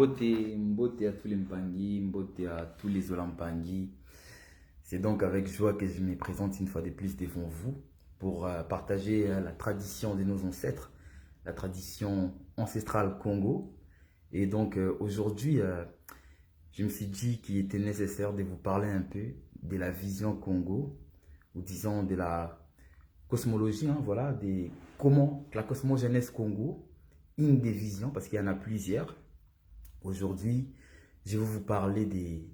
Mbote à tous les Mpangi, Mbote à tous les Olampangi. C'est donc avec joie que je me présente une fois de plus devant vous pour partager la tradition de nos ancêtres, la tradition ancestrale Congo. Et donc aujourd'hui, je me suis dit qu'il était nécessaire de vous parler un peu de la vision Congo, ou disons de la cosmologie, hein, voilà, de comment la cosmogenèse Congo, une des visions, parce qu'il y en a plusieurs. Aujourd'hui, je vais vous parler de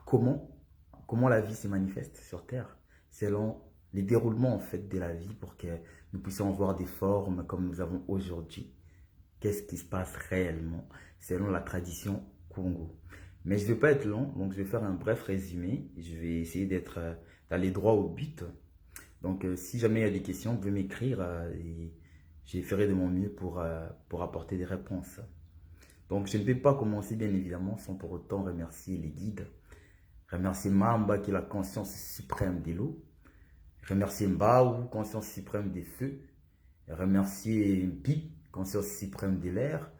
comment la vie se manifeste sur Terre, selon les déroulements en fait de la vie pour que nous puissions voir des formes comme nous avons aujourd'hui. Qu'est-ce qui se passe réellement selon la tradition Congo. Mais je ne vais pas être long, donc je vais faire un bref résumé. Je vais essayer d'aller droit au but. Donc si jamais il y a des questions, vous pouvez m'écrire et je ferai de mon mieux pour apporter des réponses. Donc je ne vais pas commencer bien évidemment sans pour autant remercier les guides. Remercier Mamba qui est la conscience suprême de l'eau. Remercier Mbaou, conscience suprême des feux. Remercier Mpi, conscience suprême de l'air.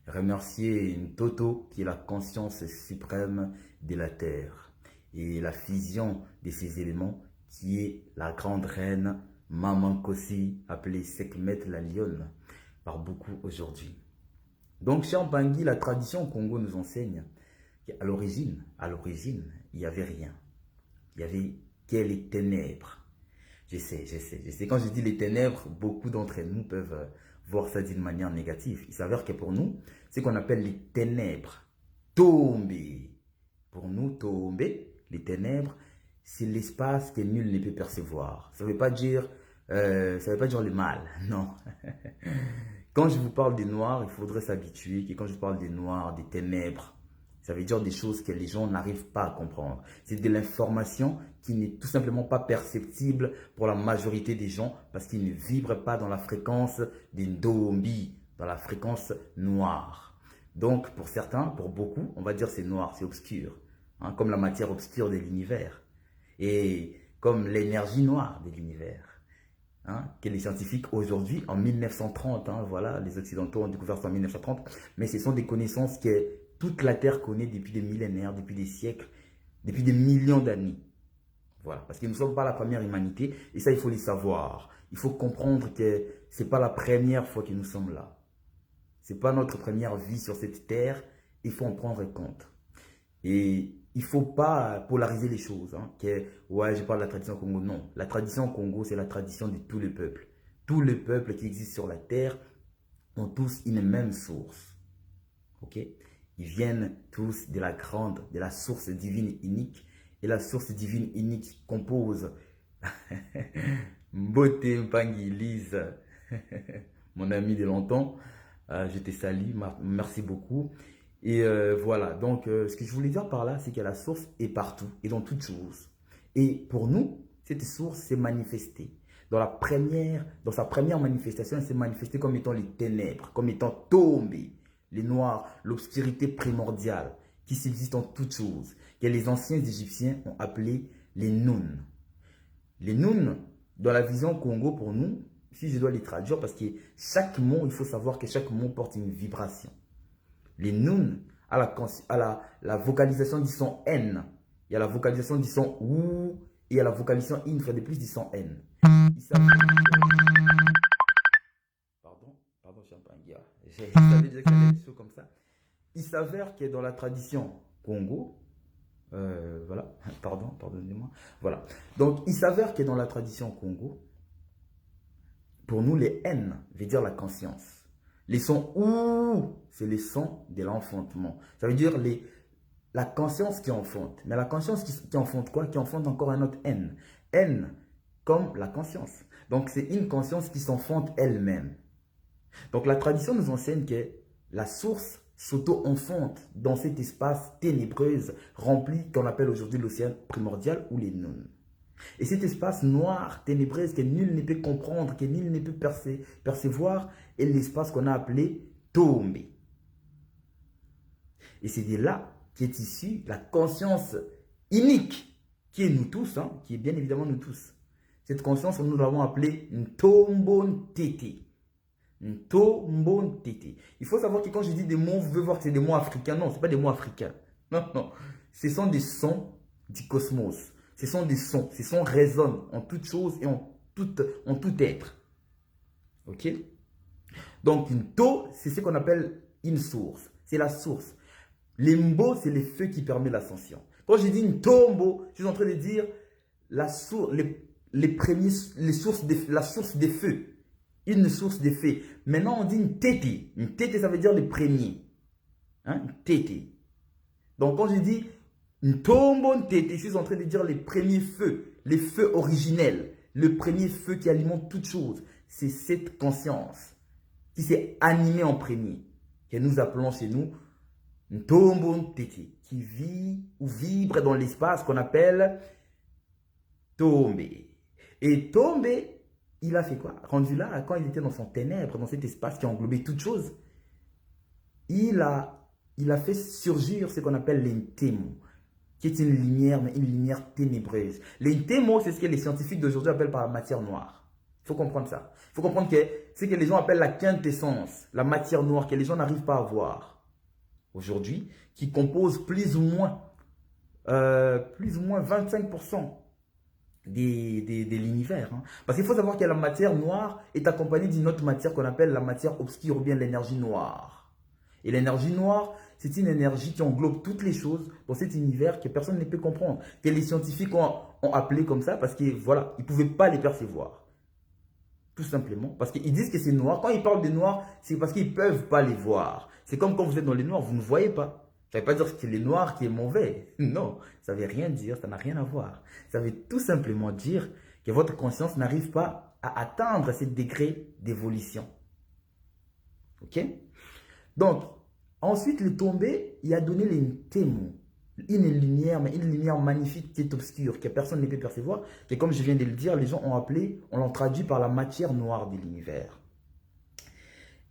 Remercier Toto qui est la conscience suprême de la terre. Et la fusion de ces éléments qui est la grande reine Maman Kossi, appelée Sekhmet la lionne par beaucoup aujourd'hui. Donc chez Mpangi, la tradition au Congo nous enseigne qu'à l'origine, il n'y avait rien. Il n'y avait que les ténèbres. Je sais. Quand je dis les ténèbres, beaucoup d'entre nous peuvent voir ça d'une manière négative. Il s'avère que pour nous, ce qu'on appelle les ténèbres, tombées. Pour nous, tomber, les ténèbres, c'est l'espace que nul ne peut percevoir. Ça ne veut pas dire le mal, non. Quand je vous parle des noirs, il faudrait s'habituer que quand je parle des noirs, des ténèbres, ça veut dire des choses que les gens n'arrivent pas à comprendre. C'est de l'information qui n'est tout simplement pas perceptible pour la majorité des gens parce qu'ils ne vibrent pas dans la fréquence des Ndombi, dans la fréquence noire. Donc pour certains, pour beaucoup, on va dire c'est noir, c'est obscur, hein, comme la matière obscure de l'univers et comme l'énergie noire de l'univers. Hein, que les scientifiques aujourd'hui, en 1930, hein, voilà, les Occidentaux ont découvert ça en 1930, mais ce sont des connaissances que toute la Terre connaît depuis des millénaires, depuis des siècles, depuis des millions d'années. Voilà, parce que nous ne sommes pas la première humanité, et ça, il faut le savoir. Il faut comprendre que ce n'est pas la première fois que nous sommes là. Ce n'est pas notre première vie sur cette Terre, il faut en prendre compte. Et il ne faut pas polariser les choses. Hein, que, ouais, je parle de la tradition Congo. Non, la tradition Congo, c'est la tradition de tous les peuples. Tous les peuples qui existent sur la terre ont tous une même source. Ok? Ils viennent tous de la source divine unique. Et la source divine unique compose Mbote Mpangi Lise, mon ami de longtemps. Je te salue, merci beaucoup. Et voilà, donc ce que je voulais dire par là, c'est que la source est partout et dans toutes choses. Et pour nous, cette source s'est manifestée. Dans sa première manifestation, elle s'est manifestée comme étant les ténèbres, comme étant tombées, les noirs, l'obscurité primordiale qui subsiste en toutes choses, que les anciens Égyptiens ont appelé les Noun. Les Noun, dans la vision Congo pour nous, si je dois les traduire, parce que chaque mot, il faut savoir que chaque mot porte une vibration. Les Noun, à la vocalisation du son N. Il y a la vocalisation du son OU et il y a la vocalisation une fois de plus du son N. Pardon, je suis un peu en guerre. Je savais déjà que ça allait être chaud comme ça. Il s'avère que dans la tradition Congo, voilà, pardonnez-moi, voilà. Donc, il s'avère que dans la tradition Congo, pour nous, les N veut dire la conscience. Les sons ouh, c'est les sons de l'enfantement. Ça veut dire la conscience qui enfante. Mais la conscience qui enfante quoi? Qui enfante encore un autre N. N comme la conscience. Donc c'est une conscience qui s'enfante elle-même. Donc la tradition nous enseigne que la source s'auto-enfante dans cet espace ténébreuse rempli qu'on appelle aujourd'hui l'océan primordial ou les Noun. Et cet espace noir, ténébreux, que nul ne peut comprendre, que nul ne peut percevoir, est l'espace qu'on a appelé Tombe. Et c'est de là qu'est issue la conscience unique, qui est nous tous, hein, qui est bien évidemment nous tous. Cette conscience, nous l'avons appelée Ntombon Tete. Ntombon-tete. Il faut savoir que quand je dis des mots, vous pouvez voir que c'est des mots africains. Non, ce n'est pas des mots africains. Non, non. Ce sont des sons du cosmos. Ce sont des sons. Ces sons résonnent en toute chose et en tout être. Ok? Donc, une to, c'est ce qu'on appelle une source. C'est la source. L'imbo, c'est le feu qui permet l'ascension. Quand je dis une tombo, je suis en train de dire la source, la source des feux. Une source de feu. Maintenant, on dit une tété. Une tété, ça veut dire le premier. Hein? Une tété. Donc, quand je dis une tombo, une tété, je suis en train de dire les premiers feux. Les feux originels. Le premier feu qui alimente toute chose. C'est cette conscience qui s'est animée en premier. Que nous appelons chez nous une tombo, une tété. Qui vit ou vibre dans l'espace qu'on appelle tombé. Et tombé, il a fait quoi? Rendu là, quand il était dans son ténèbre, dans cet espace qui englobait toute chose, il a fait surgir ce qu'on appelle l'intemo, qui est une lumière, mais une lumière ténébreuse. L'intemo, c'est ce que les scientifiques d'aujourd'hui appellent par la matière noire. Il faut comprendre ça. Il faut comprendre que c'est ce que les gens appellent la quintessence, la matière noire, que les gens n'arrivent pas à voir aujourd'hui, qui compose plus ou moins 25% de l'univers. Hein. Parce qu'il faut savoir que la matière noire est accompagnée d'une autre matière qu'on appelle la matière obscure ou bien l'énergie noire. Et l'énergie noire, c'est une énergie qui englobe toutes les choses dans cet univers que personne ne peut comprendre. Que les scientifiques ont appelé comme ça parce que voilà, ils ne pouvaient pas les percevoir. Tout simplement. Parce qu'ils disent que c'est noir. Quand ils parlent de noir, c'est parce qu'ils ne peuvent pas les voir. C'est comme quand vous êtes dans les noirs, vous ne voyez pas. Ça ne veut pas dire que c'est le noir qui est mauvais. Non, ça ne veut rien dire, ça n'a rien à voir. Ça veut tout simplement dire que votre conscience n'arrive pas à atteindre ce degré d'évolution. Ok? Donc, ensuite, le tombé, il a donné l'intemo. Une lumière, mais une lumière magnifique qui est obscure, que personne ne peut percevoir. Et comme je viens de le dire, les gens ont appelé, on l'ont traduit par la matière noire de l'univers.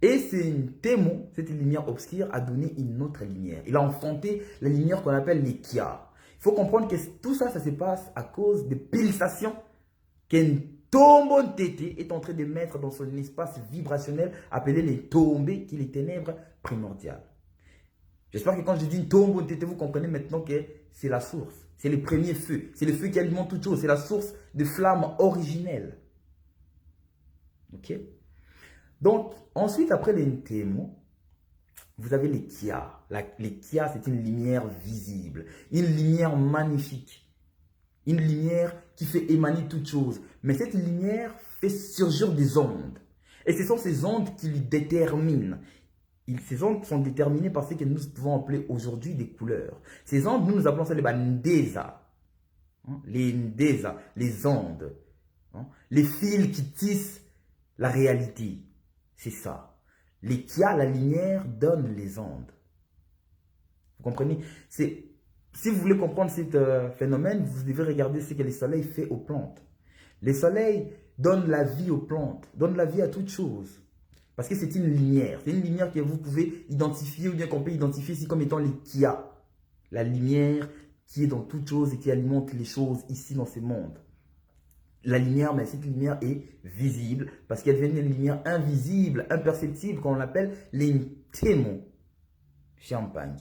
Et c'est une témo, cette lumière obscure, a donné une autre lumière. Il a enfanté la lumière qu'on appelle les Kia. Il faut comprendre que tout ça, ça se passe à cause des pulsations qu'un tombeau tété est en train de mettre dans son espace vibrationnel appelé les tombées, qui est les ténèbres primordiales. J'espère que quand je dis une tombeau tété, vous comprenez maintenant que c'est la source. C'est le premier feu. C'est le feu qui alimente toute chose. C'est la source de flamme originelle. Ok? Donc, ensuite, après les Ntemo, vous avez les Kia. Les Kia, c'est une lumière visible, une lumière magnifique, une lumière qui fait émaner toute chose. Mais cette lumière fait surgir des ondes. Et ce sont ces ondes qui lui déterminent. Ces ondes sont déterminées par ce que nous pouvons appeler aujourd'hui des couleurs. Ces ondes, nous appelons ça les Ndeza. Les Ndeza, les ondes. Les fils qui tissent la réalité. C'est ça. Les Kia, la lumière, donne les ondes. Vous comprenez? Si vous voulez comprendre ce phénomène, vous devez regarder ce que le soleil fait aux plantes. Le soleil donne la vie aux plantes, donne la vie à toute chose. Parce que c'est une lumière. C'est une lumière que vous pouvez identifier ou bien qu'on peut identifier ici comme étant les Kia. La lumière qui est dans toute chose et qui alimente les choses ici dans ce monde. La lumière, mais cette lumière est visible parce qu'elle devient une lumière invisible, imperceptible, qu'on appelle l'intemo. Champagne.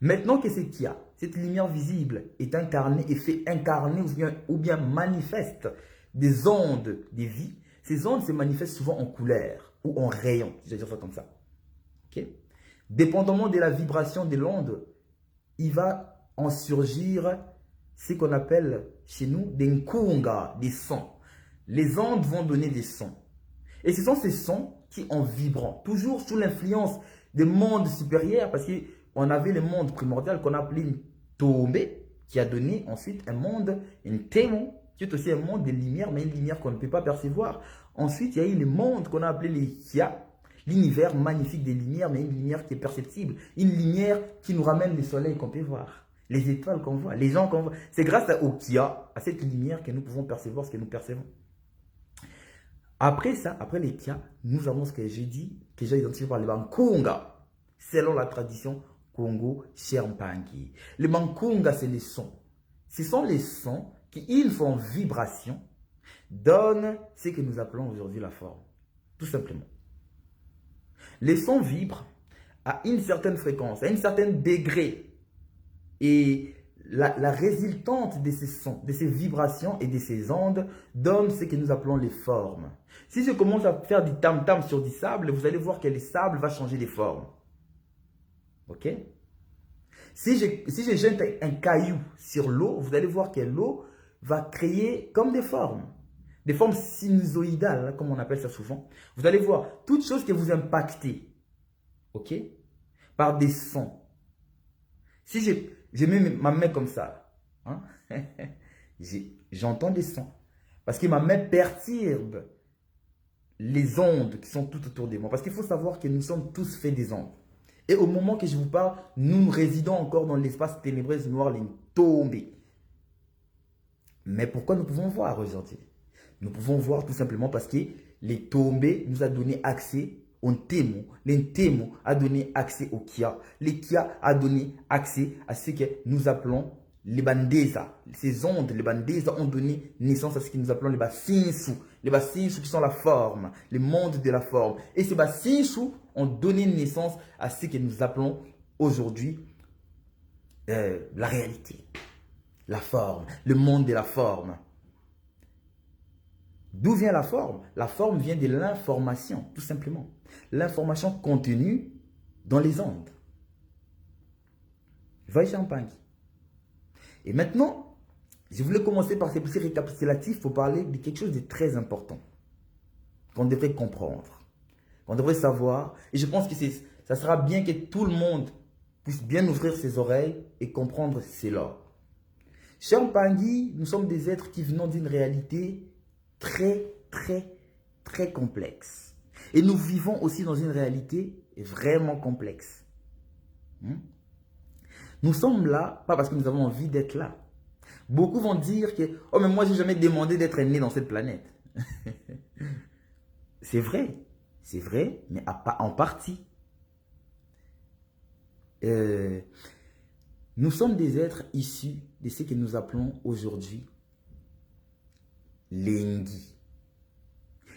Maintenant que c'est Kia, cette lumière visible est incarnée et fait incarner ou bien manifeste des ondes de vie. Ces ondes se manifestent souvent en couleur ou en rayon, je vais dire ça comme ça. Okay? Dépendamment de la vibration de l'onde, il va en surgir ce qu'on appelle chez nous des nkunga, des sons. Les ondes vont donner des sons. Et ce sont ces sons qui, en vibrant, toujours sous l'influence des mondes supérieurs, parce qu'on avait le monde primordial qu'on appelait une tombée, qui a donné ensuite un monde, une témo, qui est aussi un monde de lumière, mais une lumière qu'on ne peut pas percevoir. Ensuite, il y a eu le monde qu'on a appelé les Kia, l'univers magnifique des lumières, mais une lumière qui est perceptible, une lumière qui nous ramène le soleil qu'on peut voir, les étoiles qu'on voit, les gens qu'on voit. C'est grâce au Kia, à cette lumière, que nous pouvons percevoir ce que nous percevons. Après ça, après les Kia, nous avons ce que j'ai dit, que j'ai identifié par les Bankunga, selon la tradition Congo-Shermpangi. Les Bankunga, c'est les sons. Ce sont les sons qui, une fois en vibration, donnent ce que nous appelons aujourd'hui la forme. tout simplement. Les sons vibrent à une certaine fréquence, à un certain degré. Et la résultante de ces sons, de ces vibrations et de ces ondes donne ce que nous appelons les formes. Si je commence à faire du tam-tam sur du sable, vous allez voir que le sable va changer de forme. Ok? Si je jette un caillou sur l'eau, vous allez voir que l'eau va créer comme des formes sinusoïdales, comme on appelle ça souvent. Vous allez voir, toutes choses que vous impactez, ok, par des sons. Si je mets ma main comme ça, hein, j'entends des sons. Parce que ma main perturbe les ondes qui sont tout autour de moi. Parce qu'il faut savoir que nous sommes tous faits des ondes. Et au moment que je vous parle, nous résidons encore dans l'espace ténébreux noir, les tombées. Mais pourquoi nous pouvons voir aujourd'hui? Nous pouvons voir tout simplement parce que les tombées nous a donné accès au Ntemo. L'Ntemo a donné accès au Kia. Le Kia a donné accès à ce que nous appelons les Bandesa. Ces ondes, les Bandesa, ont donné naissance à ce que nous appelons les Basinsu. Les Basinsu qui sont la forme, le monde de la forme. Et ces Basinsu ont donné naissance à ce que nous appelons aujourd'hui la réalité. La forme, le monde de la forme. D'où vient la forme? La forme vient de l'information, tout simplement. L'information contenue dans les ondes. Voyez champagne. Et maintenant, je voulais commencer par ces petits récapitulatifs pour parler de quelque chose de très important. Qu'on devrait comprendre. Qu'on devrait savoir. Et je pense que ça sera bien que tout le monde puisse bien ouvrir ses oreilles et comprendre cela. Chers Pangui, nous sommes des êtres qui venons d'une réalité très, très, très complexe. Et nous vivons aussi dans une réalité vraiment complexe. Nous sommes là, pas parce que nous avons envie d'être là. Beaucoup vont dire que « Oh, mais moi, je n'ai jamais demandé d'être né dans cette planète. » C'est vrai, mais en partie. Nous sommes des êtres issus de ce que nous appelons aujourd'hui les Ngi,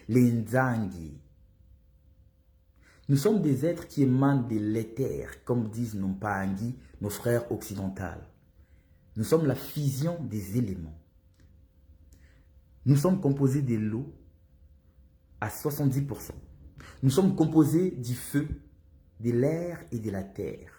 les Nzangi. Nous sommes des êtres qui émanent de l'éther, comme disent nos Pangi, nos frères occidentaux. Nous sommes la fusion des éléments. Nous sommes composés de l'eau à 70%. Nous sommes composés du feu, de l'air et de la terre.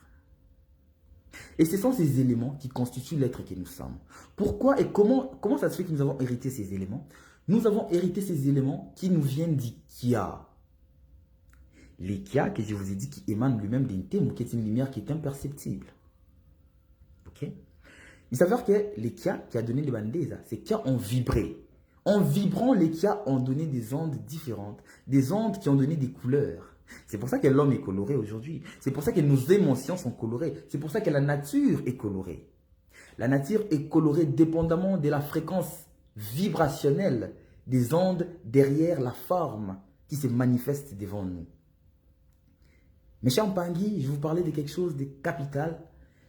Et ce sont ces éléments qui constituent l'être que nous sommes. Pourquoi et comment ça se fait que nous avons hérité ces éléments? Nous avons hérité ces éléments qui nous viennent du Kia. Les Kia, que je vous ai dit, qui émanent lui-même d'un Ntemo, qui est une lumière qui est imperceptible. Ok? Il s'avère que les Kia qui a donné les Bandesa, ces Kia ont vibré. En vibrant, les Kia ont donné des ondes différentes, des ondes qui ont donné des couleurs. C'est pour ça que l'homme est coloré aujourd'hui. C'est pour ça que nos émotions sont colorées. C'est pour ça que la nature est colorée. La nature est colorée dépendamment de la fréquence vibrationnelle des ondes derrière la forme qui se manifeste devant nous. Mes chers Pangui, je vais vous parler de quelque chose de capital.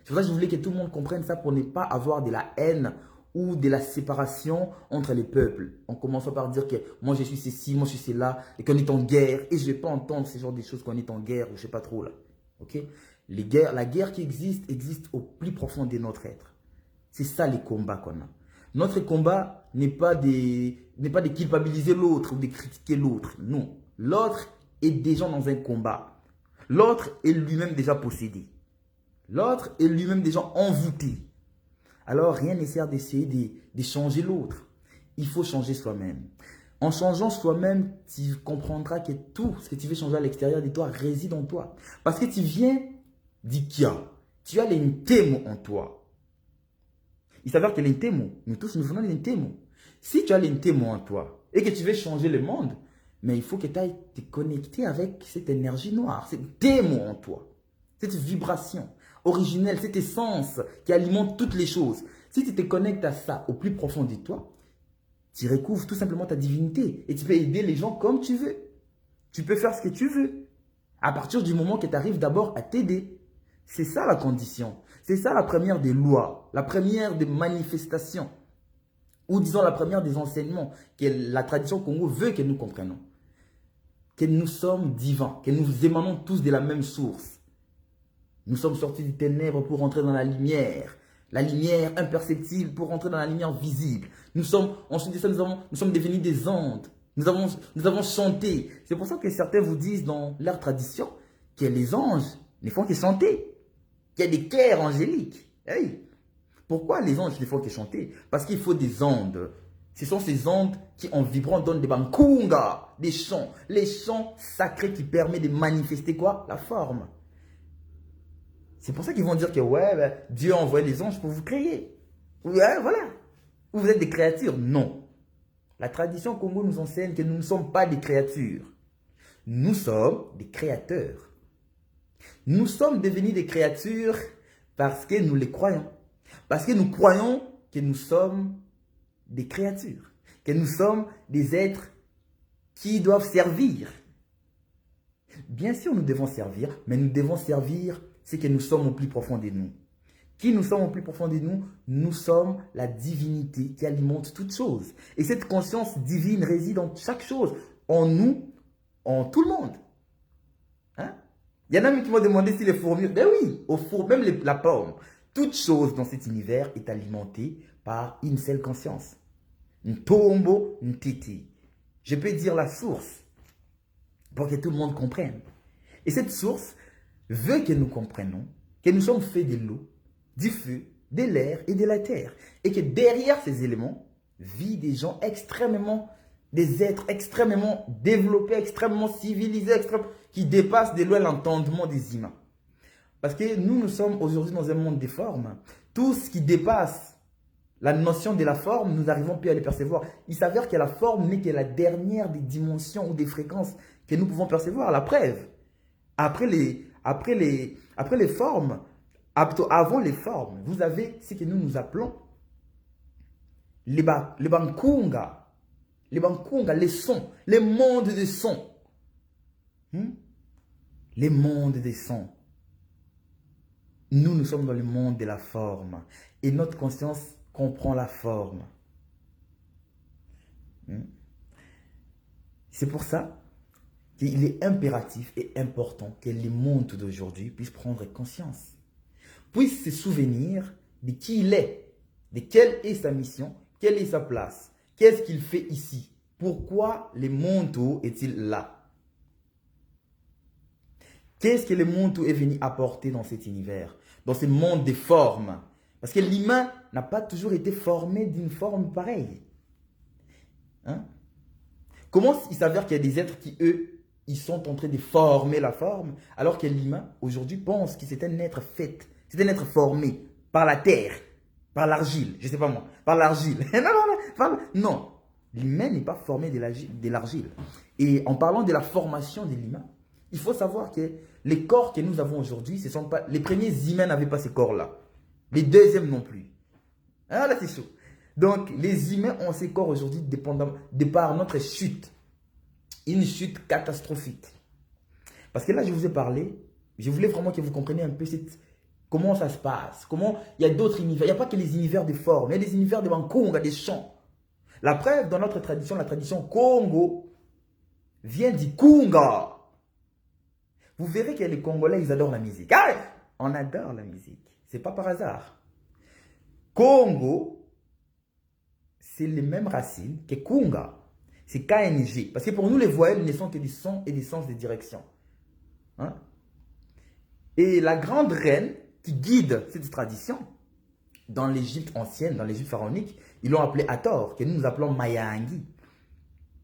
C'est pour ça que je voulais que tout le monde comprenne ça pour ne pas avoir de la haine ou de la séparation entre les peuples. On commence par dire que moi je suis ceci, moi je suis cela, et qu'on est en guerre. Et je ne vais pas entendre ce genre de choses qu'on est en guerre ou je ne sais pas trop là. Ok? La guerre qui existe au plus profond de notre être. C'est ça les combats qu'on a. Notre combat n'est pas de culpabiliser l'autre ou de critiquer l'autre. Non. L'autre est déjà dans un combat. L'autre est lui-même déjà possédé. L'autre est lui-même déjà envoûté. Alors, rien ne sert d'essayer de changer l'autre. Il faut changer soi-même. En changeant soi-même, tu comprendras que tout ce que tu veux changer à l'extérieur de toi réside en toi. Parce que tu viens d'Ikia. Tu as les Ntemo en toi. Il s'avère que les Ntemo, nous tous nous venons des Ntemo. Si tu as les Ntemo en toi et que tu veux changer le monde, mais il faut que tu ailles te connecter avec cette énergie noire, cette Ntemo en toi, cette vibration originelle, cette essence qui alimente toutes les choses. Si tu te connectes à ça au plus profond de toi, tu recouvres tout simplement ta divinité et tu peux aider les gens comme tu veux. Tu peux faire ce que tu veux à partir du moment que tu arrives d'abord à t'aider. C'est ça la condition. C'est ça la première des lois, la première des manifestations ou disons la première des enseignements que la tradition Congo veut que nous comprenions. que nous sommes divins, que nous émanons tous de la même source. Nous sommes sortis des ténèbres pour entrer dans la lumière imperceptible pour entrer dans la lumière visible. Ensuite de ça, nous sommes devenus des ondes. Nous avons chanté. C'est pour ça que certains vous disent dans leur tradition que les anges ne font que chanter, qu'il y a des chœurs angéliques. Hey. Pourquoi les anges ne font que chanter? Parce qu'il faut des ondes. Ce sont ces ondes qui, en vibrant, donnent des bankunga, des chants. Les chants sacrés qui permettent de manifester quoi? La forme. C'est pour ça qu'ils vont dire que ouais, ben, Dieu a envoyé les anges pour vous créer. Ouais, voilà. Vous êtes des créatures. Non. La tradition Congo nous enseigne que nous ne sommes pas des créatures. Nous sommes des créateurs. Nous sommes devenus des créatures parce que nous les croyons. Parce que nous croyons que nous sommes des créatures. Que nous sommes des êtres qui doivent servir. Bien sûr, nous devons servir, mais nous devons servir ce que nous sommes au plus profond de nous. Qui nous sommes au plus profond de nous? Nous sommes la divinité qui alimente toutes choses. Et cette conscience divine réside en chaque chose, en nous, en tout le monde. Hein? Il y en a même qui m'ont demandé si les fourmis... Ben oui, même la pomme. Toute chose dans cet univers est alimentée par une seule conscience. Ntombo Ntiti. Je peux dire la source pour que tout le monde comprenne. Et cette source veut que nous comprenions que nous sommes faits de l'eau, du feu, de l'air et de la terre. Et que derrière ces éléments vivent des gens des êtres extrêmement développés, extrêmement civilisés, qui dépassent de loin l'entendement des humains. Parce que nous sommes aujourd'hui dans un monde des formes. Tout ce qui dépasse la notion de la forme, nous n'arrivons plus à les percevoir. Il s'avère que la forme n'est que la dernière des dimensions ou des fréquences que nous pouvons percevoir. La preuve. Après les formes, avant les formes, vous avez ce que nous appelons les bankunga, les sons, les mondes des sons. Les mondes des sons. Nous sommes dans le monde de la forme. Et notre conscience comprend la forme. C'est pour ça qu'il est impératif et important que les mondes d'aujourd'hui puissent prendre conscience. Puissent se souvenir de qui il est, de quelle est sa mission, quelle est sa place, qu'est-ce qu'il fait ici, pourquoi le monde est-il là. Qu'est-ce que le monde est venu apporter dans cet univers, dans ce monde des formes? Parce que l'humain n'a pas toujours été formé d'une forme pareille. Hein? Comment il s'avère qu'il y a des êtres qui, eux, ils sont en train de former la forme, alors que l'humain, aujourd'hui, pense que c'est un être fait, c'est un être formé par la terre, par l'argile, je ne sais pas moi, par l'argile. Non, l'humain n'est pas formé de l'argile. Et en parlant de la formation de l'humain, il faut savoir que les corps que nous avons aujourd'hui, ce sont pas les premiers humains n'avaient pas ces corps-là. Les deuxièmes non plus. Ah là, c'est chaud. Donc, les humains ont ces corps aujourd'hui de par notre chute. Une chute catastrophique. Parce que là, je vous ai parlé, je voulais vraiment que vous compreniez un peu comment ça se passe. Comment il y a d'autres univers. Il n'y a pas que les univers de formes, il y a des univers de bankunga, des chants. La preuve, dans notre tradition, la tradition Congo, vient du kunga. Vous verrez que les Congolais, ils adorent la musique. Ah, on adore la musique. C'est pas par hasard. Congo, c'est les mêmes racines que kunga. C'est KNG. Parce que pour nous, les voyelles ne sont que des sons et des sens de direction. Hein? Et la grande reine qui guide cette tradition, dans l'Égypte ancienne, dans l'Égypte pharaonique, ils l'ont appelée Hathor, que nous appelons Mayangi.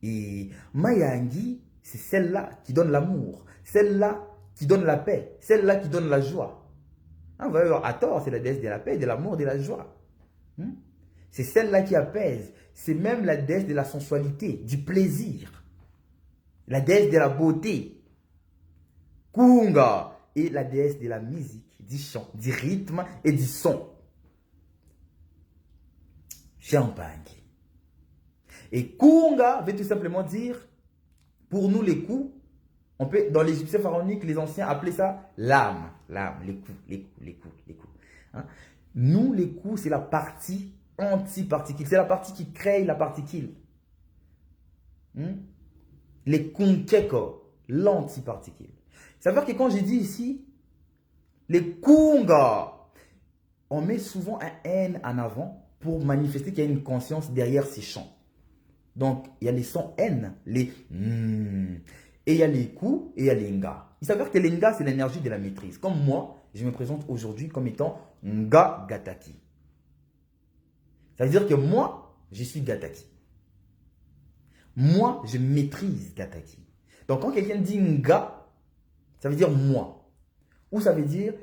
Et Mayangi, c'est celle-là qui donne l'amour, celle-là qui donne la paix, celle-là qui donne la joie. Hein, vous voyez, Hathor, c'est la déesse de la paix, de l'amour, de la joie. C'est celle-là qui apaise. C'est même la déesse de la sensualité, du plaisir. La déesse de la beauté. Kunga est la déesse de la musique, du chant, du rythme et du son. Champagne. Et Kunga veut tout simplement dire, pour nous les coups, on peut, dans l'Égyptien pharaonique, les anciens appelaient ça l'âme. L'âme, les coups. Hein? Nous, les coups, c'est la partie anti-particule. C'est la partie qui crée la particule. Les kunkeko. l'antiparticule. Ça veut dire que quand j'ai dit ici, les kunga, on met souvent un N en avant pour manifester qu'il y a une conscience derrière ces chants. Donc, il y a les sons N, les et il y a les ku et il y a les nga. Il s'avère que les nga, c'est l'énergie de la maîtrise. Comme moi, je me présente aujourd'hui comme étant nga gataki. Ça veut dire que moi, je suis gataki. Moi, je maîtrise gataki. Donc, quand quelqu'un dit nga, ça veut dire moi. Ou ça veut dire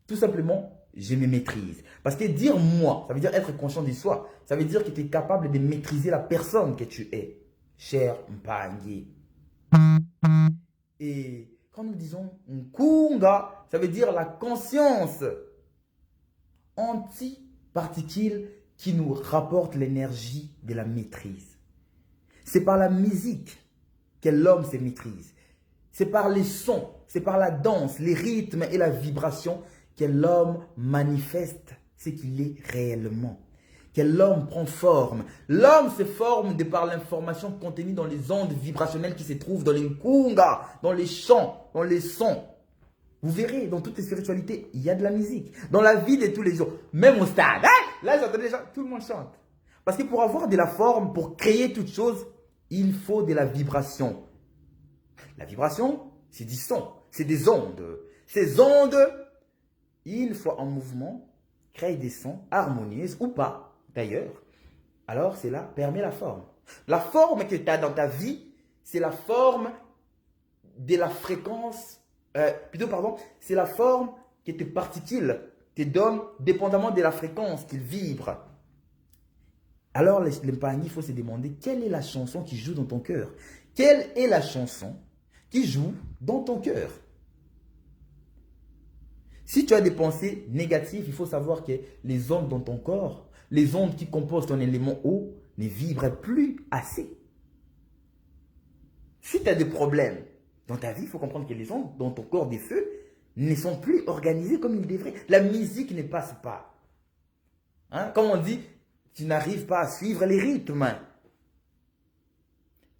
tout simplement je me maîtrise. Parce que dire moi, ça veut dire être conscient de soi. Ça veut dire que tu es capable de maîtriser la personne que tu es. Cher Mpangi. Et quand nous disons Nkunga, ça veut dire la conscience anti-particule qui nous rapporte l'énergie de la maîtrise. C'est par la musique que l'homme se maîtrise. C'est par les sons, c'est par la danse, les rythmes et la vibration que l'homme manifeste ce qu'il est réellement. Que l'homme prend forme. L'homme se forme de par l'information contenue dans les ondes vibrationnelles qui se trouvent dans les nkunga, dans les chants, dans les sons. Vous verrez, dans toutes les spiritualités, il y a de la musique. Dans la vie de tous les jours, même au stade. Hein? Là, j'entends déjà, tout le monde chante. Parce que pour avoir de la forme, pour créer toute chose, il faut de la vibration. La vibration, c'est du son, c'est des ondes. Ces ondes, une fois en mouvement, créent des sons harmonieux ou pas, d'ailleurs. Alors, cela permet la forme. La forme que tu as dans ta vie, c'est la forme de la fréquence, c'est la forme que tes particules te donnent dépendamment de la fréquence qu'ils vibrent. Alors, il faut se demander quelle est la chanson qui joue dans ton cœur. Quelle est la chanson qui joue dans ton cœur? Si tu as des pensées négatives, il faut savoir que les ondes dans ton corps, les ondes qui composent ton élément eau, ne vibrent plus assez. Si tu as des problèmes dans ta vie, il faut comprendre que les ondes dans ton corps des feux ne sont plus organisées comme ils devraient. La musique ne passe pas. Hein? Comme on dit, tu n'arrives pas à suivre les rythmes.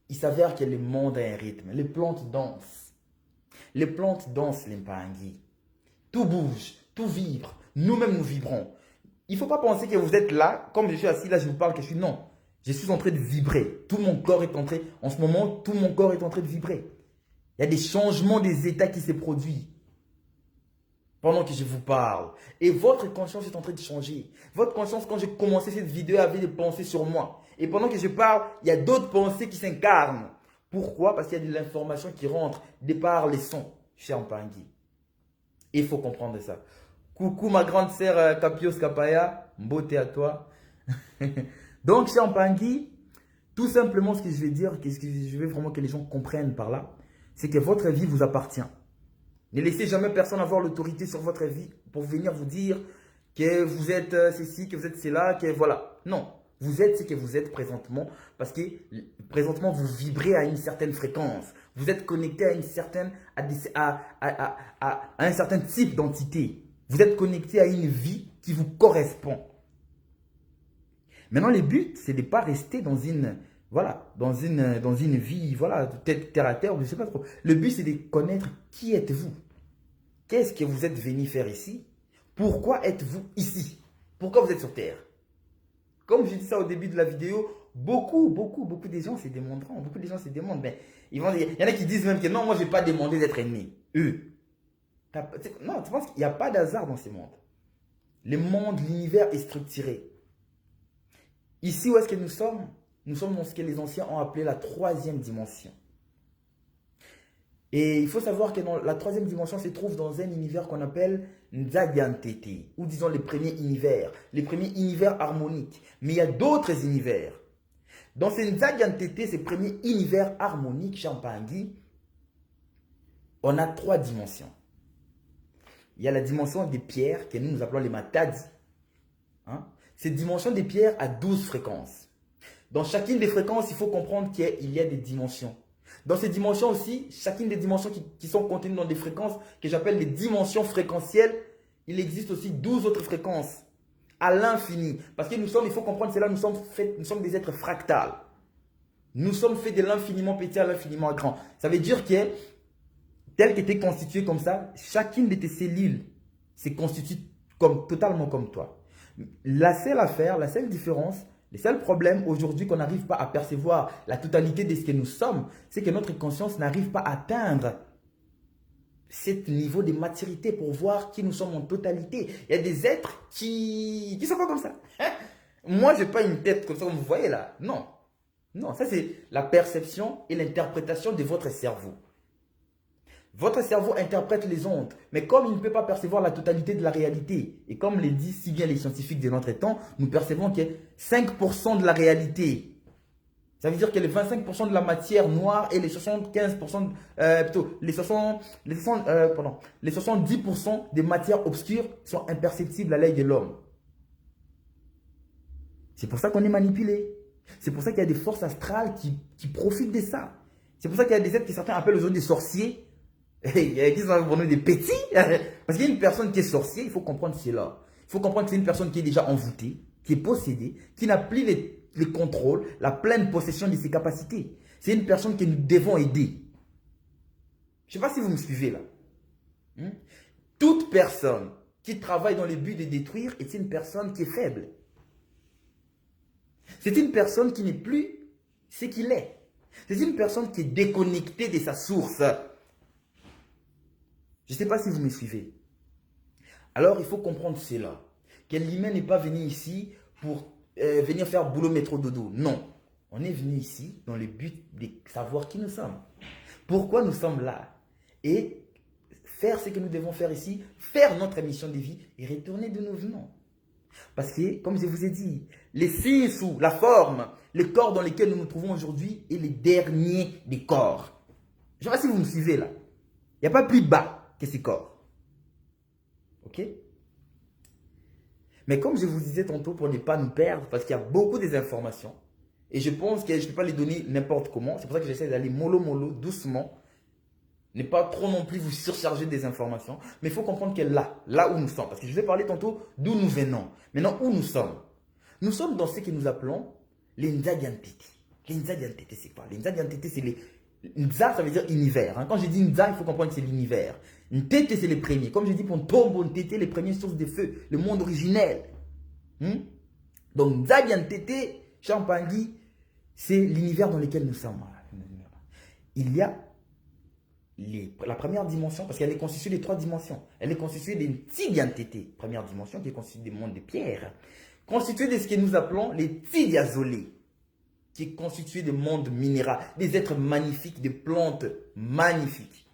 Il s'avère que le monde a un rythme. Les plantes dansent. Les plantes dansent, les Mpangi. Tout bouge, tout vibre. Nous-mêmes, nous vibrons. Il ne faut pas penser que vous êtes là, comme je suis assis là, je vous parle que je suis... Non, je suis en train de vibrer. Tout mon corps est en train... En ce moment, tout mon corps est en train de vibrer. Il y a des changements des états qui se produisent pendant que je vous parle. Et votre conscience est en train de changer. Votre conscience, quand j'ai commencé cette vidéo, avait des pensées sur moi. Et pendant que je parle, il y a d'autres pensées qui s'incarnent. Pourquoi? Parce qu'il y a de l'information qui rentre de par les sons, cher Mpangi. Il faut comprendre ça. Coucou ma grande sœur Kapios Kapaya, beauté à toi. Donc, cher Mpangi, tout simplement ce que je vais dire, ce que je veux vraiment que les gens comprennent par là, c'est que votre vie vous appartient. Ne laissez jamais personne avoir l'autorité sur votre vie pour venir vous dire que vous êtes ceci, que vous êtes cela, que voilà. Non, vous êtes ce que vous êtes présentement parce que présentement vous vibrez à une certaine fréquence. Vous êtes connecté à une certaine, à un certain type d'entité. Vous êtes connecté à une vie qui vous correspond. Maintenant, le but, c'est de ne pas rester dans une... Voilà, dans une vie, voilà, terre à terre, je ne sais pas trop. Le but, c'est de connaître qui êtes-vous. Qu'est-ce que vous êtes venu faire ici? Pourquoi êtes-vous ici? Pourquoi vous êtes sur Terre? Comme je dis ça au début de la vidéo, beaucoup de gens se demanderont. Beaucoup de gens se demandent. Mais il y en a qui disent même que non, moi, je n'ai pas demandé d'être né. Eux. Non, tu penses qu'il n'y a pas d'hasard dans ce monde. Le monde, l'univers est structuré. Ici, où est-ce que nous sommes? Nous sommes dans ce que les anciens ont appelé la troisième dimension. Et il faut savoir que dans la troisième dimension se trouve dans un univers qu'on appelle Nzagantete, ou disons les premiers univers harmoniques. Mais il y a d'autres univers. Dans ces Nzagantete, ces premiers univers harmoniques, Mpangi, on a trois dimensions. Il y a la dimension des pierres, que nous appelons les matadi. Hein? Cette dimension des pierres a 12 fréquences. Dans chacune des fréquences, il faut comprendre qu'il y a des dimensions. Dans ces dimensions aussi, chacune des dimensions qui sont contenues dans des fréquences que j'appelle les dimensions fréquentielles, il existe aussi 12 autres fréquences à l'infini. Parce que nous sommes, il faut comprendre cela, nous sommes des êtres fractales. Nous sommes faits de l'infiniment petit à l'infiniment grand. Ça veut dire que tel que tu es constitué comme ça, chacune de tes cellules s'est constituée totalement comme toi. La seule affaire, la seule différence, le seul problème aujourd'hui qu'on n'arrive pas à percevoir la totalité de ce que nous sommes, c'est que notre conscience n'arrive pas à atteindre ce niveau de maturité pour voir qui nous sommes en totalité. Il y a des êtres qui sont pas comme ça. Moi, je n'ai pas une tête comme ça, comme vous voyez là. Non. Non, ça c'est la perception et l'interprétation de votre cerveau. Votre cerveau interprète les ondes, mais comme il ne peut pas percevoir la totalité de la réalité, et comme le disent si bien les scientifiques de notre temps, nous percevons que 5% de la réalité. Ça veut dire que les 25% de la matière noire et les 75%, les 70% des matières obscures sont imperceptibles à l'œil de l'homme. C'est pour ça qu'on est manipulé. C'est pour ça qu'il y a des forces astrales qui profitent de ça. C'est pour ça qu'il y a des êtres que certains appellent aujourd'hui des sorciers. Qui sont pour nous des petits. Parce qu'il y a une personne qui est sorcier, il faut comprendre cela. Il faut comprendre que c'est une personne qui est déjà envoûtée, qui est possédée, qui n'a plus les contrôles, la pleine possession de ses capacités. C'est une personne que nous devons aider. Je ne sais pas si vous me suivez là. Toute personne qui travaille dans le but de détruire est une personne qui est faible. C'est une personne qui n'est plus ce qu'il est. C'est une personne qui est déconnectée de sa source. Je ne sais pas si vous me suivez. Alors, il faut comprendre cela. Que l'humain n'est pas venu ici pour venir faire boulot, métro, dodo. Non. On est venu ici dans le but de savoir qui nous sommes. Pourquoi nous sommes là. Et faire ce que nous devons faire ici, faire notre mission de vie et retourner d'où nous venons. Parce que, comme je vous ai dit, les six ou la forme, le corps dans lequel nous nous trouvons aujourd'hui est le dernier des corps. Je ne sais pas si vous me suivez là. Il n'y a pas plus bas que ces corps. Ok? Mais comme je vous disais tantôt, pour ne pas nous perdre, parce qu'il y a beaucoup des informations, et je pense que je ne peux pas les donner n'importe comment, c'est pour ça que j'essaie d'aller mollo, doucement, ne pas trop non plus vous surcharger des informations, mais il faut comprendre que là où nous sommes, parce que je vous ai parlé tantôt d'où nous venons, maintenant où nous sommes dans ce que nous appelons les Nzadiantete. Les Nzadiantete, c'est quoi? Les Nzadiantete, c'est les... Nza, ça veut dire univers. Quand je dis Nza, il faut comprendre que c'est l'univers. Ntete, c'est les premiers. Comme je dis pour Tombo, Ntete, les premières sources de feu, le monde originel. Donc, Nzadiantete, Champangui, c'est l'univers dans lequel nous sommes. Il y a la première dimension, parce qu'elle est constituée de 3 dimensions. Elle est constituée des Tsidiantete, première dimension, qui est constituée des mondes de pierre, constituée de ce que nous appelons les Tsidiazolés, qui est constitué de mondes minéraux, des êtres magnifiques, des plantes magnifiques.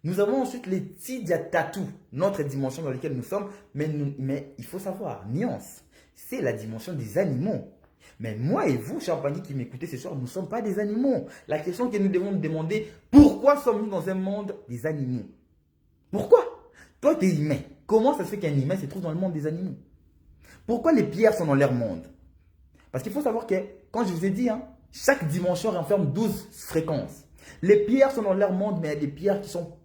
Nous avons ensuite les Tsidiatatu, notre dimension dans laquelle nous sommes, mais il faut savoir, nuance, c'est la dimension des animaux. Mais moi et vous, Champagny qui m'écoutez ce soir, nous ne sommes pas des animaux. La question que nous devons nous demander, pourquoi sommes-nous dans un monde des animaux? Pourquoi? Toi, tu es humain. Comment ça se fait qu'un humain se trouve dans le monde des animaux? Pourquoi les pierres sont dans leur monde? Parce qu'il faut savoir que, quand je vous ai dit, chaque dimension renferme 12 fréquences. Les pierres sont dans leur monde, mais il y a des pierres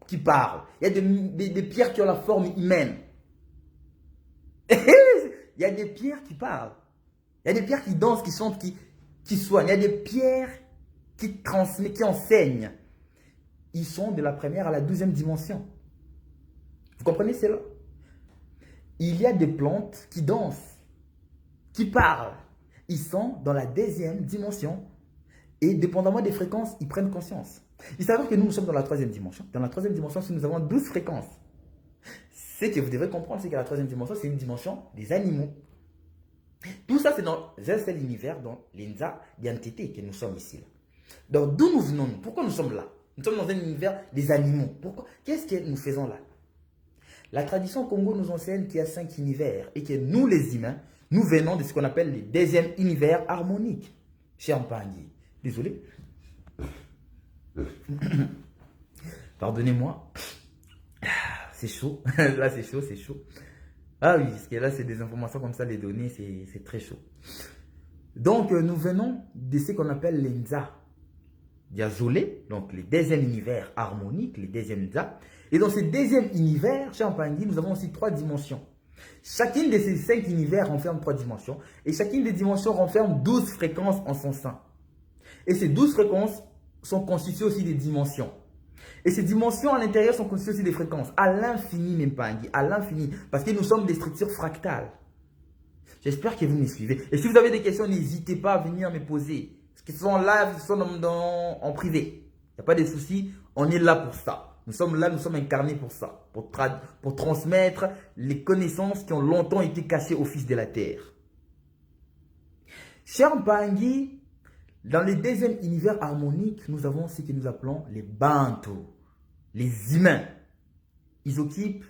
qui parlent. Il y a des pierres qui ont la forme humaine. Il y a des pierres qui parlent. Il y a des pierres qui dansent, qui chantent, qui soignent. Il y a des pierres qui transmettent, qui enseignent. Ils sont de la première à la 12e dimension. Vous comprenez cela? Il y a des plantes qui dansent, qui parlent. Ils sont dans la 2e dimension. Et dépendamment des fréquences, ils prennent conscience. Il s'avère que nous sommes dans la 3e dimension. Dans la 3e dimension, nous avons 12 fréquences. Ce que vous devez comprendre, c'est que la 3e dimension, c'est une dimension des animaux. Tout ça, c'est dans un seul univers, dans l'Nzadiantete que nous sommes ici. Donc, d'où nous venons nous? Pourquoi nous sommes là? Nous sommes dans un univers des animaux. Pourquoi? Qu'est-ce que nous faisons là? La tradition Congo nous enseigne qu'il y a 5 univers et que nous, les humains, nous venons de ce qu'on appelle le 2e univers harmonique. Champagne. Désolé. Pardonnez-moi. C'est chaud. Là, c'est chaud, c'est chaud. Ah oui, parce que là, c'est des informations comme ça, les données, c'est très chaud. Donc, nous venons de ce qu'on appelle les Nzadiazolé, donc les 2e univers harmoniques, les 2e Nza. Et dans ce 2e univers, Champagne, nous avons aussi 3 dimensions. Chacune de ces 5 univers renferme 3 dimensions. Et chacune des dimensions renferme 12 fréquences en son sein. Et ces 12 fréquences sont constituées aussi des dimensions. Et ces dimensions à l'intérieur sont constituées aussi des fréquences, à l'infini même pas, à l'infini, parce que nous sommes des structures fractales. J'espère que vous me suivez. Et si vous avez des questions, n'hésitez pas à venir me poser. Parce qu'ils sont là, ils sont en privé. Il n'y a pas de souci, on est là pour ça. Nous sommes là, nous sommes incarnés pour ça, pour transmettre les connaissances qui ont longtemps été cachées au Fils de la Terre. Cher Mpangi, dans le deuxième univers harmonique, nous avons ce que nous appelons les Bantus, les humains. Ils occupent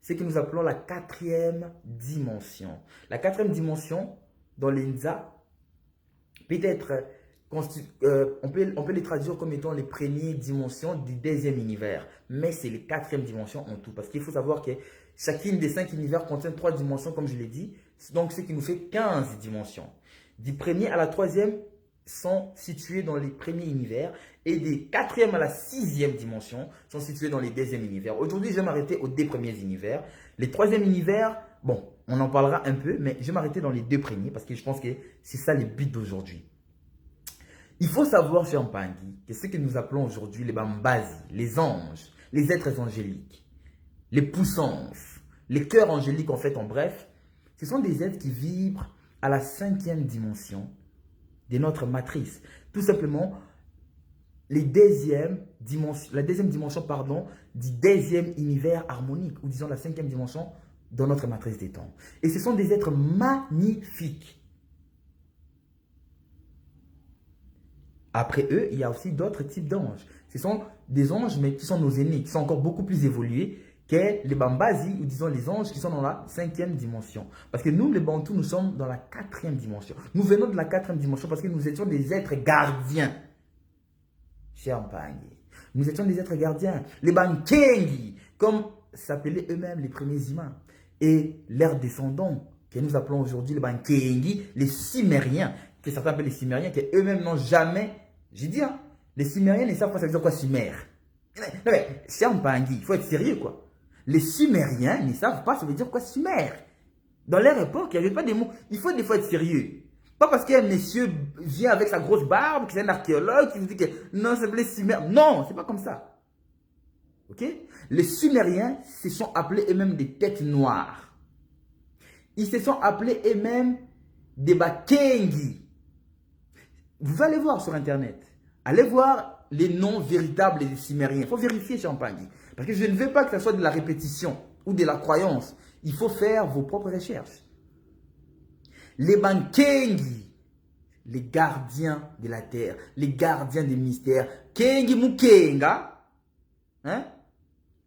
ce que nous appelons la quatrième dimension. La quatrième dimension, dans l'Inza, peut-être, on peut les traduire comme étant les premières dimensions du deuxième univers. Mais c'est les quatrième dimensions en tout. Parce qu'il faut savoir que chacune des 5 univers contient 3 dimensions, comme je l'ai dit. Donc, ce qui nous fait 15 dimensions. Du premier à la troisième sont situés dans les premiers univers. Et des quatrième à la 6e dimension sont situés dans les deuxièmes univers. Aujourd'hui, je vais m'arrêter aux 2 premiers univers. Les 3e univers, bon, on en parlera un peu, mais je vais m'arrêter dans les 2 premiers parce que je pense que c'est ça le but d'aujourd'hui. Il faut savoir, cher Mpangi, que ce que nous appelons aujourd'hui les Bambazi, les anges, les êtres angéliques, les puissances, les cœurs angéliques en fait, en bref, ce sont des êtres qui vibrent à la 5e dimension de notre matrice. Tout simplement, la deuxième dimension du deuxième univers harmonique, ou disons la 5e dimension dans notre matrice des temps. Et ce sont des êtres magnifiques. Après eux, il y a aussi d'autres types d'anges. Ce sont des anges, mais qui sont nos aînés, qui sont encore beaucoup plus évolués que les Bambazi, ou disons les anges qui sont dans la 5e dimension. Parce que nous, les Bantus, nous sommes dans la 4e dimension. Nous venons de la 4e dimension parce que nous étions des êtres gardiens. Cher Mpangi, nous étions des êtres gardiens. Les Bankengi, comme s'appelaient eux-mêmes les premiers humains. Et leurs descendants, que nous appelons aujourd'hui les Bankengi, les Sumériens, que certains appellent les Sumériens, qui eux-mêmes n'ont jamais, j'ai dit, hein, les Sumériens ne savent pas ça veut dire quoi Sumer. Non mais, cher Mpangi, il faut être sérieux quoi. Les Sumériens ne savent pas ça veut dire quoi Sumer. Dans leur époque, il n'y avait pas des mots. Il faut des fois être sérieux. Pas parce qu'un monsieur vient avec sa grosse barbe, qui est un archéologue, qui vous dit que non, ça s'appelait Sumer. Non, c'est pas comme ça. Ok? Les Sumériens se sont appelés eux-mêmes des têtes noires. Ils se sont appelés eux-mêmes des Bakengi. Vous allez voir sur Internet. Allez voir les noms véritables des Sumériens. Il faut vérifier, Champagne. Parce que je ne veux pas que ce soit de la répétition ou de la croyance. Il faut faire vos propres recherches. Les Bankengi, les gardiens de la terre, les gardiens des mystères. Kengi Mukenga, hein?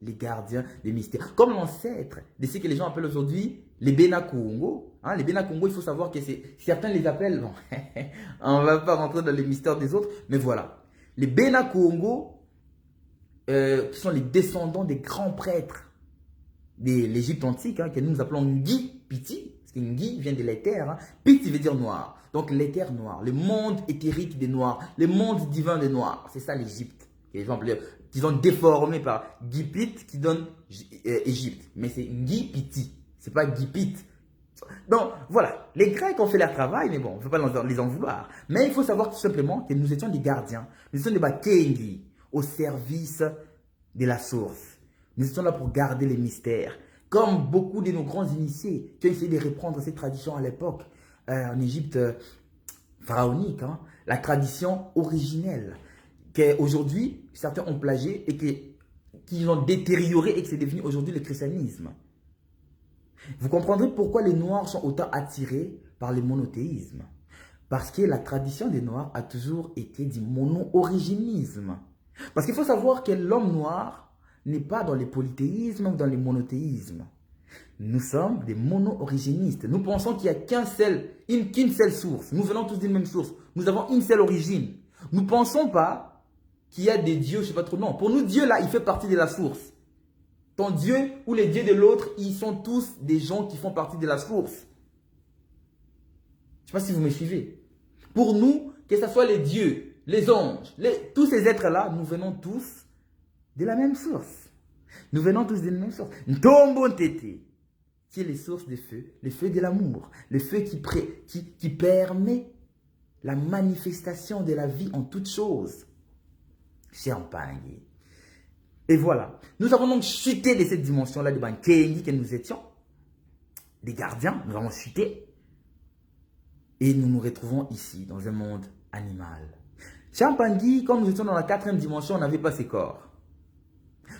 Les gardiens des mystères. Comme l'ancêtre de ce que les gens appellent aujourd'hui les Benakongo. Hein? Les Benakongo, il faut savoir que certains les appellent, bon, on ne va pas rentrer dans les mystères des autres, mais voilà. Les Benakongo, qui sont les descendants des grands prêtres de l'Égypte antique, hein, que nous appelons Ngi Piti. Parce que Ngi vient de l'éther. Hein. Piti veut dire noir. Donc l'éther noir, le monde éthérique des noirs, le monde divin des noirs. C'est ça l'Égypte. Qu'ils ont déformé par Gipit qui donne Égypte. Mais c'est Ngi Piti. C'est pas Gipit. Donc voilà, les Grecs ont fait leur travail, mais bon, on ne peut pas les en vouloir. Mais il faut savoir tout simplement que nous étions des gardiens. Nous étions des Bakengi au service de la source. Nous étions là pour garder les mystères. Comme beaucoup de nos grands initiés qui ont essayé de reprendre ces traditions à l'époque, en Égypte pharaonique, hein, la tradition originelle, qu'aujourd'hui, certains ont plagié et qu'ils ont détérioré et que c'est devenu aujourd'hui le christianisme. Vous comprendrez pourquoi les Noirs sont autant attirés par le monothéisme. Parce que la tradition des Noirs a toujours été du mono-origénisme. Parce qu'il faut savoir que l'homme noir n'est pas dans les polythéismes ou dans les monothéismes. Nous sommes des mono-origénistes. Nous pensons qu'il n'y a qu'une seule source. Nous venons tous d'une même source. Nous avons une seule origine. Nous ne pensons pas qu'il y a des dieux, je ne sais pas trop, non. Pour nous, Dieu là, il fait partie de la source. Ton Dieu ou les dieux de l'autre, ils sont tous des gens qui font partie de la source. Je ne sais pas si vous me suivez. Pour nous, que ce soit les dieux, les anges, tous ces êtres-là, nous venons tous de la même source. Nous venons tous de la même source. Ntombo Ntete, qui est les sources de feu, le feu de l'amour, le feu qui permet la manifestation de la vie en toutes choses. Champagne. Et voilà. Nous avons donc chuté de cette dimension-là de Bankengi que nous étions. Des gardiens, nous avons chuté. Et nous nous retrouvons ici, dans un monde animal. Champagne, comme nous étions dans la 4e dimension, on n'avait pas ces corps.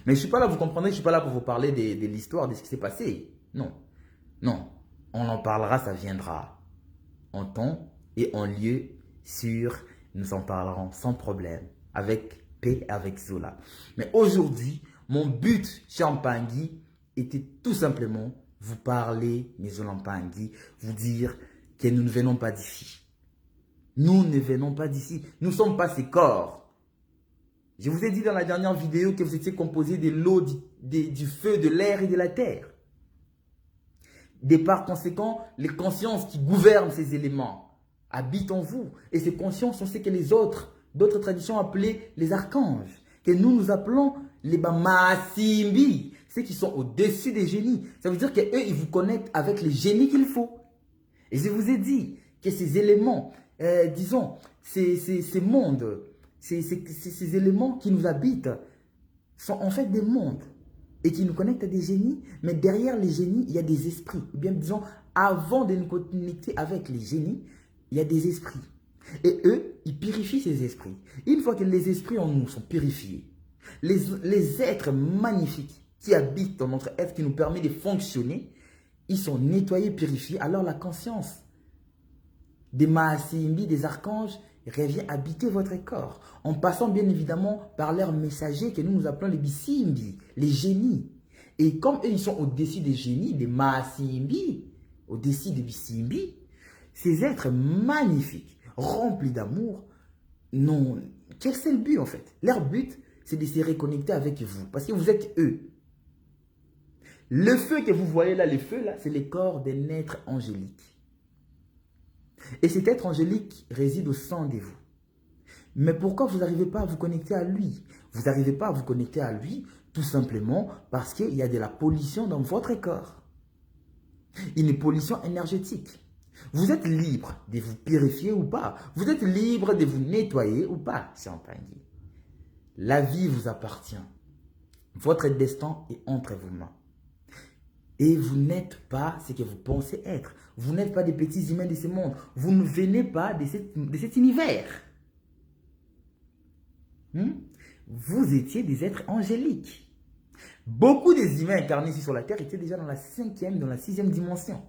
Mais je ne suis pas là, vous comprenez, je ne suis pas là pour vous parler de l'histoire, de ce qui s'est passé. Non. Non. On en parlera, ça viendra. En temps et en lieu sûr, nous en parlerons sans problème. Avec paix, avec Zola. Mais aujourd'hui, mon but, Champagne, était tout simplement vous parler, mes Zolampangui, vous dire que nous ne venons pas d'ici. Nous ne venons pas d'ici. Nous ne sommes pas ces corps. Je vous ai dit dans la dernière vidéo que vous étiez composé de l'eau, du feu, de l'air et de la terre. Et par conséquent, les consciences qui gouvernent ces éléments habitent en vous. Et ces consciences sont ce que d'autres traditions appelaient les archanges, que nous appelons les Bamasimbi, ceux qui sont au-dessus des génies. Ça veut dire qu'eux, ils vous connectent avec les génies qu'il faut. Et je vous ai dit que ces éléments, disons, ces mondes, ces éléments qui nous habitent sont en fait des mondes et qui nous connectent à des génies. Mais derrière les génies, il y a des esprits. Ou bien disons, avant de nous connecter avec les génies, il y a des esprits. Et eux, ils purifient ces esprits. Une fois que les esprits en nous sont purifiés, les êtres magnifiques qui habitent dans notre être, qui nous permet de fonctionner, ils sont nettoyés, purifiés. Alors la conscience des Mahasimbi, des archanges, revient habiter votre corps. En passant bien évidemment par leurs messagers que nous appelons les Bisimbi, les génies. Et comme eux, ils sont au-dessus des génies, des Mahasimbi, au-dessus des Bisimbi, ces êtres magnifiques, remplis d'amour, non, quel c'est le but en fait? Leur but, c'est de se reconnecter avec vous, parce que vous êtes eux. Le feu que vous voyez là, le feu là, c'est le corps d'un être angélique. Et cet être angélique réside au sein de vous. Mais pourquoi vous n'arrivez pas à vous connecter à lui? Vous n'arrivez pas à vous connecter à lui tout simplement parce qu'il y a de la pollution dans votre corps. Une pollution énergétique. Vous êtes libre de vous purifier ou pas. Vous êtes libre de vous nettoyer ou pas, Champagne. La vie vous appartient. Votre destin est entre vos mains. Et vous n'êtes pas ce que vous pensez être. Vous n'êtes pas des petits humains de ce monde. Vous ne venez pas de cet univers. Vous étiez des êtres angéliques. Beaucoup des humains incarnés ici sur la Terre étaient déjà dans la 5e, dans la 6e dimension.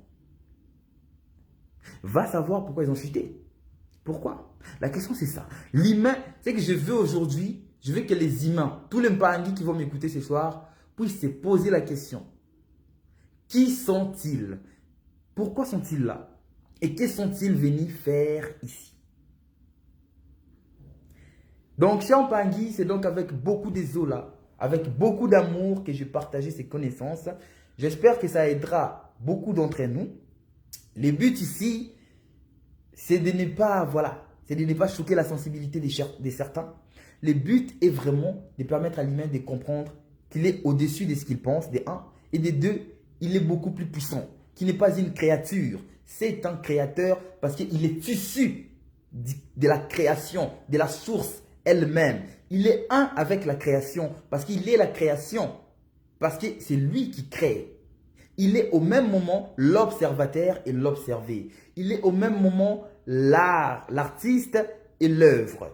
Va savoir pourquoi ils ont chuté. Pourquoi? La question c'est ça. L'humain, c'est que je veux aujourd'hui, je veux que les humains, tous les Mpangi qui vont m'écouter ce soir, puissent se poser la question. Qui sont-ils? Pourquoi sont-ils là? Et que sont-ils venus faire ici? Donc, Champagne, c'est donc avec beaucoup de Zola, avec beaucoup d'amour que je partageais ces connaissances. J'espère que ça aidera beaucoup d'entre nous. Le but ici, c'est de ne pas, voilà, c'est de ne pas choquer la sensibilité de certains. Le but est vraiment de permettre à l'humain de comprendre qu'il est au-dessus de ce qu'il pense, de un, et de deux, il est beaucoup plus puissant, qu'il n'est pas une créature, c'est un créateur parce qu'il est issu de la création, de la source elle-même. Il est un avec la création parce qu'il est la création, parce que c'est lui qui crée. Il est au même moment l'observateur et l'observé. Il est au même moment l'artiste et l'œuvre.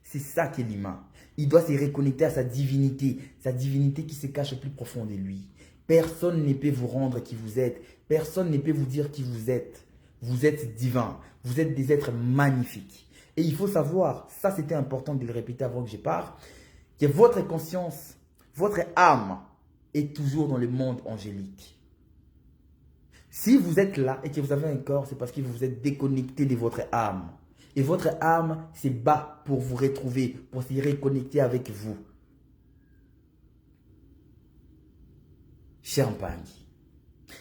C'est ça qui est l'humain. Il doit se reconnecter à sa divinité qui se cache au plus profond de lui. Personne ne peut vous rendre qui vous êtes. Personne ne peut vous dire qui vous êtes. Vous êtes divin. Vous êtes des êtres magnifiques. Et il faut savoir, ça c'était important de le répéter avant que je parte, que votre conscience, votre âme est toujours dans le monde angélique. Si vous êtes là et que vous avez un corps, c'est parce que vous vous êtes déconnecté de votre âme. Et votre âme se bat pour vous retrouver, pour se reconnecter avec vous. Champagne,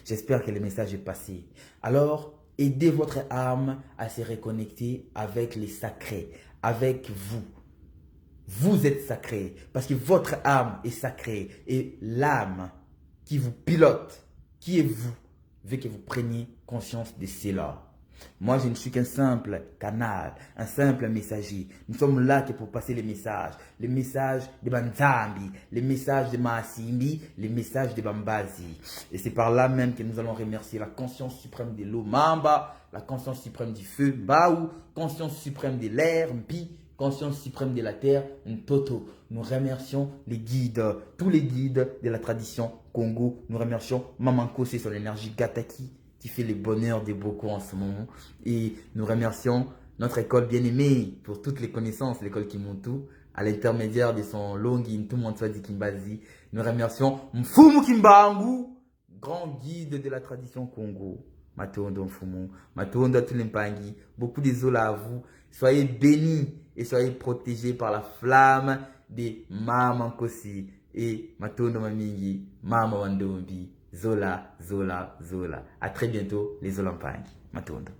j'espère que le message est passé. Alors, aidez votre âme à se reconnecter avec les sacrés, avec vous. Vous êtes sacré parce que votre âme est sacrée et l'âme qui vous pilote, qui est vous, veut que vous preniez conscience de cela. Moi, je ne suis qu'un simple canal, un simple messager. Nous sommes là que pour passer les messages de Banzambi, les messages de Maasimbi, les messages de Bambazi. Et c'est par là même que nous allons remercier la conscience suprême de l'eau, Mamba, la conscience suprême du feu, Baou, conscience suprême de l'air, Mpi, conscience suprême de la terre, Ntoto. Nous remercions les guides, tous les guides de la tradition Congo. Nous remercions Mamanko, c'est son énergie Gataki qui fait le bonheur de beaucoup en ce moment. Et nous remercions notre école bien-aimée pour toutes les connaissances, l'école Kimuntu, à l'intermédiaire de son Longi, tout le monde soit dit Kimbazi. Nous remercions Mfumu Kimbangu, grand guide de la tradition Congo. Matondo Mfumu, Matondo Tulimpangi, beaucoup de zola à vous. Soyez bénis et soyez protégés par la flamme de Maman Kosi et Matondo Mamingi, Mama Wandombi. Zola, Zola, Zola. À très bientôt, les Olampagnes. Matondo.